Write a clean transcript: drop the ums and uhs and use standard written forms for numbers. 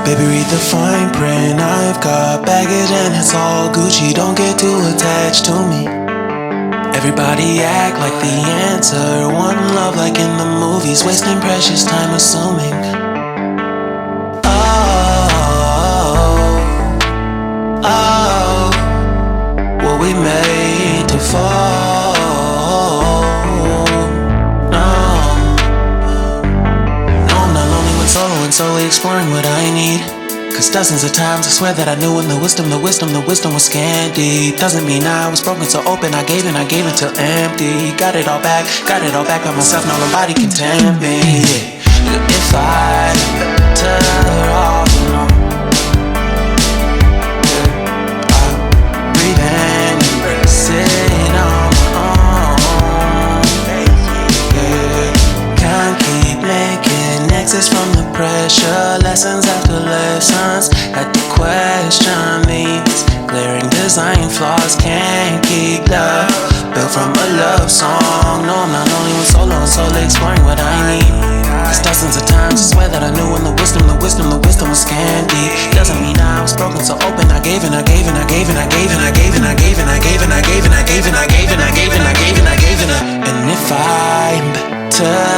Baby, read the fine print. I've got baggage and it's all Gucci. Don't get too attached to me. Everybody act like the answer. One love like in the movies. Wasting precious time assuming. Oh, were we made to fall? No, I'm not lonely when solo and solely exploring what I need. Cause dozens of times I swear that I knew when the wisdom was scanty. Doesn't mean I was broken so open, I gave until empty. Got it all back by myself, now nobody can tempt me. If I better off alone, sit on my own. Can't keep making exits from the pressure. Lessons after lessons, had to question these glaring design flaws. Can't keep love built from a love song. No, I'm not only when solo and solely exploring what I need. Cause dozens of times I swear that I knew when the wisdom was scanty. Doesn't mean I was broken so open, I gave and I gave and I gave and I gave and I gave and I gave and I gave and I gave and I gave and I gave and I gave and I gave and I gave and I. And if I'm better